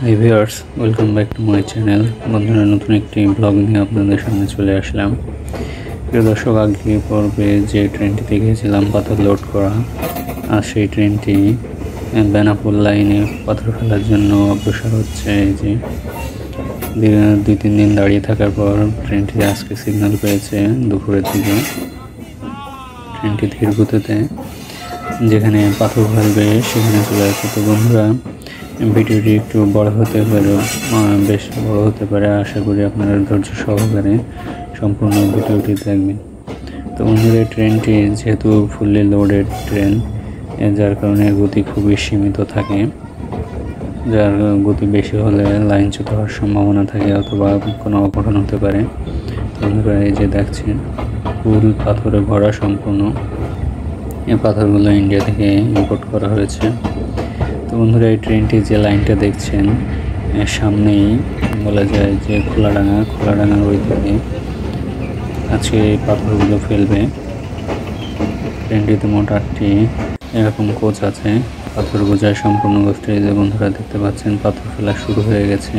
Hi viewers, welcome back to my channel. বন্ধুরা, নতুন একটি ব্লগ নিয়ে আপনাদের সামনে চলে আসলাম। প্রিয় দর্শক, আগে পর্বে যে ট্রেনটিতে গিয়েছিলাম পাথর লোড করা, আর সেই ট্রেনটি বেনাপোল লাইনে পাথর ফেলার জন্য অগ্রসর হচ্ছে। এই যে 2-3 দিন দাঁড়িয়ে থাকার পর ট্রেনটি আজকে সিগন্যাল পেয়েছে দুপুরের দিকে। ট্রেনটি ধীর গতিতে যেখানে পাথর ফেলবে সেখানে চলে আসছে। তো বন্ধুরা, ভিডিওটি একটু বড় হতে পারে, বেশ বড় হতে পারে। আশা করি আপনারা ধৈর্য সহকারে সম্পূর্ণ ভিডিওটি দেখবেন। তো বন্ধুরা, ট্রেনটি যেহেতু ফুললি লোডেড ট্রেন, যার কারণে গতি খুবই সীমিত থাকে। যার গতি বেশি হলে লাইনচ্যুত হওয়ার সম্ভাবনা থাকে অথবা কোনো অঘটন হতে পারে। বন্ধুরা, এই যে দেখছেন ফুল পাথরে ভরা সম্পূর্ণ। এই পাথরগুলো ইন্ডিয়া থেকে ইম্পোর্ট করা হয়েছে। তো বন্ধুরা, এই ট্রেনটি যে লাইনটা দেখছেন সামনেই বলা যায় যে খোলাডাঙ্গার ওই দিকে আজকে এই পাথরগুলো ফেলবে। ট্রেনটিতে মোট 8টি এরকম কোচ আছে। পাথর বোঝায় সম্পূর্ণ গোষ্ঠী। যে বন্ধুরা দেখতে পাচ্ছেন পাথর ফেলা শুরু হয়ে গেছে।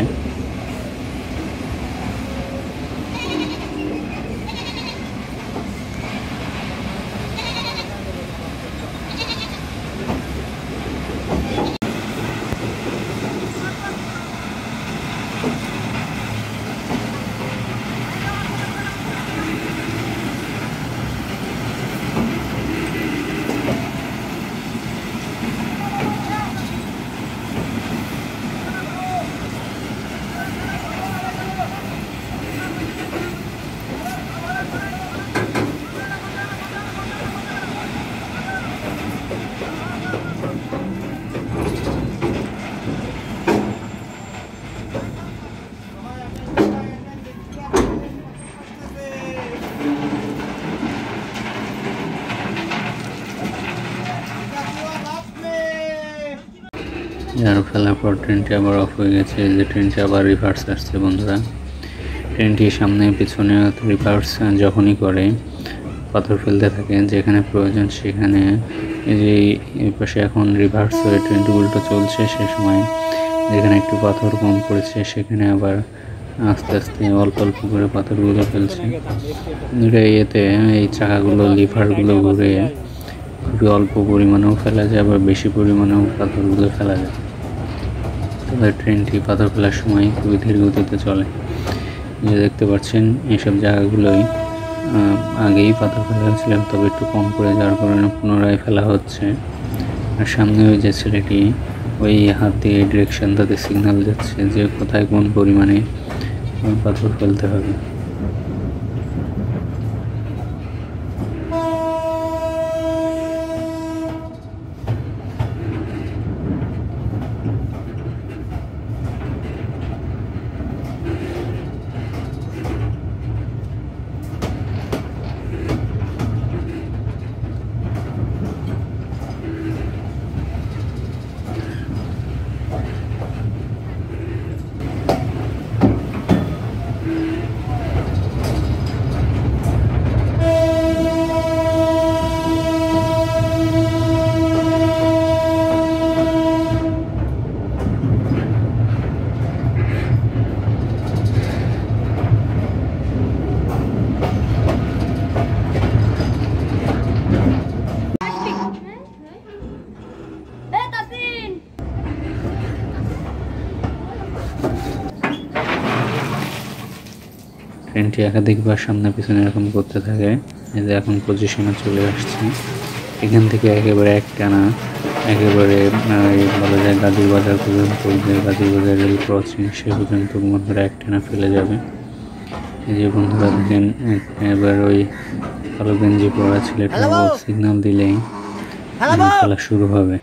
আর ফেলার পর ট্রেনটি আবার অফ হয়ে গেছে। যে ট্রেনটি আবার রিভার্স আসছে। বন্ধুরা, ট্রেনটি সামনে পিছনে রিভার্স যখনই করে পাথর ফেলতে থাকে, যেখানে প্রয়োজন সেখানে। এই যে এই পাশে এখন রিভার্স হয়ে ট্রেনটি উল্টো চলছে, সে সময় যেখানে একটু পাথর কম পড়েছে সেখানে আবার আস্তে আস্তে অল্প অল্প করে পাথরগুলো ফেলছে। এতে এই চাকাগুলো, লিভারগুলো ঘুরে খুবই অল্প পরিমাণেও ফেলা যায়, আবার বেশি পরিমাণেও পাথরগুলো ফেলা যায়। তবে ট্রেনটি পাথর ফেলার সময় খুবই ধীর গতিতে চলে। যে দেখতে পাচ্ছেন এইসব জায়গাগুলোই আগেই পাথর ফেলা হয়েছিলাম, তবে একটু কম করে যাওয়ার কারণে পুনরায় ফেলা হচ্ছে। আর সামনে ওই যে ছেলেটি ওই হাত দিয়ে ডিরেকশন তাদের সিগন্যাল যাচ্ছে যে কোথায় কোন পরিমাণে পাথর ফেলতে হবে। ট্রেনটি একাধিকবার সামনে পিছনে এরকম করতে থাকে। এই যে এখন পজিশনে চলে আসছে। এখান থেকে একেবারে একটানা একেবারে বলা যায় গাজীর বাজার পর্যন্ত, যে গাজীর বাজার রেল ক্রসিং সে পর্যন্ত বন্ধুরা একটানা ফেলে যাবে। এই যে বন্ধুরা দেখেন, এবার ওই কালো গেঞ্জি পরা ছেলেটা সিগন্যাল দিলেই খেলা শুরু হবে।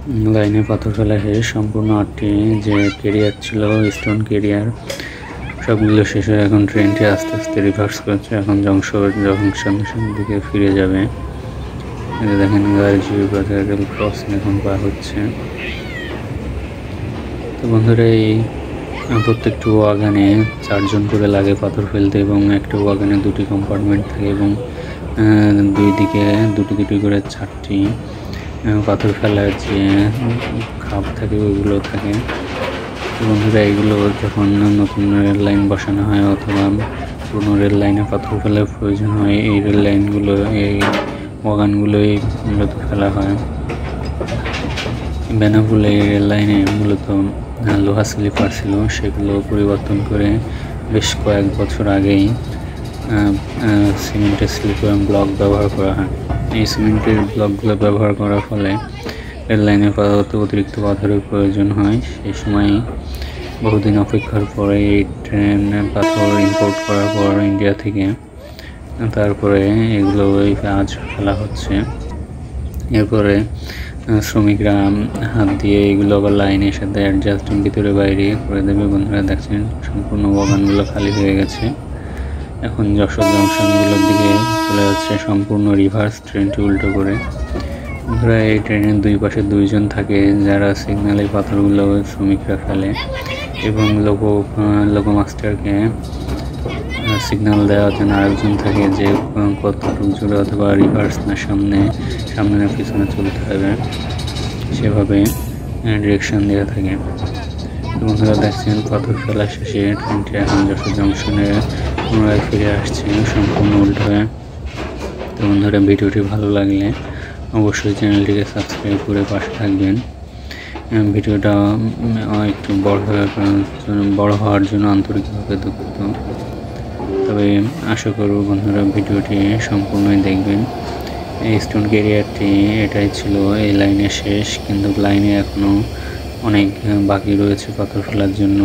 লাইনে পাথর ফেলা শেষ। সম্পূর্ণ 8টি যে কেরিয়ার ছিল, স্টোন কেরিয়ার, সবগুলো শেষ হয়ে এখন ট্রেনটি আস্তে আস্তে রিভার্স করছে। এখন জংশনের দিকে ফিরে যাবে। দেখেন গাড়ির রেল ক্রসিং এখন পার হচ্ছে। তো বন্ধুরা, এই প্রত্যেকটি ওয়াগানে 4 জন করে লাগে পাথর ফেলতে, এবং একটা ওয়াগানে 2টি কম্পার্টমেন্ট থাকে, এবং দুই দিকে দুটি করে 4টি পাথর ফেলার যে খাপ থাকে ওইগুলো থাকে। তো বন্ধুরা, এগুলো যখন নতুন রেল লাইন বসানো হয় অথবা পুরনো রেল লাইনে পাথর ফেলার প্রয়োজন হয়, এই রেল লাইনগুলো, এই ওয়াগানগুলোই মূলত ফেলা হয়। বেনাপোল এই রেল লাইনে মূলত লোহা স্লিপার ছিল, সেগুলো পরিবর্তন করে বেশ কয়েক বছর আগেই সিমেন্টের স্লিপার ব্লক ব্যবহার করা হয়। এই সিমেন্টের ব্লকগুলো ব্যবহার করার ফলে রেল লাইনে অতিরিক্ত পাথরের প্রয়োজন হয়। সেই সময় বহুদিন অপেক্ষার পরে এই ট্রেন পাথর ইম্পোর্ট করার পর ইন্ডিয়া থেকে, তারপরে এগুলো আজ ফেলা হচ্ছে। এরপরে শ্রমিকরা হাত দিয়ে এগুলো আবার লাইনের সাথে অ্যাডজাস্টিং ভিতরে বাইরে করে দেবে। বন্ধুরা দেখছেন সম্পূর্ণ ওয়াগানগুলো খালি হয়ে গেছে। এখন যশোর জংশনগুলোর দিকে চলে যাচ্ছে সম্পূর্ণ রিভার্স, ট্রেনটি উল্টো করে। বন্ধুরা, এই ট্রেনের দুই পাশে 2 জন থাকে যারা সিগন্যালের পাথরগুলো শ্রমিকরা ফেলে, এবং লোকো মাস্টারকে সিগন্যাল দেওয়ার জন্য আরেকজন থাকে যে কতটুকু জোরে অথবা রিভার্স না সামনে না পিছনে চলতে হবে, সেভাবে ডিরেকশন দেওয়া থাকে। বন্ধুরা দেখছেন পাথর ফেলা শেষে ট্রেনটি এখন যশোর জংশনে পুনরায় ফিরে আসছে সম্পূর্ণ উল্টো হয়ে। তো বন্ধুরা, ভিডিওটি ভালো লাগলে অবশ্যই চ্যানেলটিকে সাবস্ক্রাইব করে পাশে থাকবেন। ভিডিওটা একটু বড় হওয়ার জন্য আন্তরিকভাবে দুঃখিত, তবে আশা করব বন্ধুরা ভিডিওটি সম্পূর্ণই দেখবেন। এই স্টোন ক্যারিয়ারটি এটাই ছিল এই লাইনের শেষ, কিন্তু লাইনে এখনও অনেক বাকি রয়েছে পাথর ফেলার জন্য।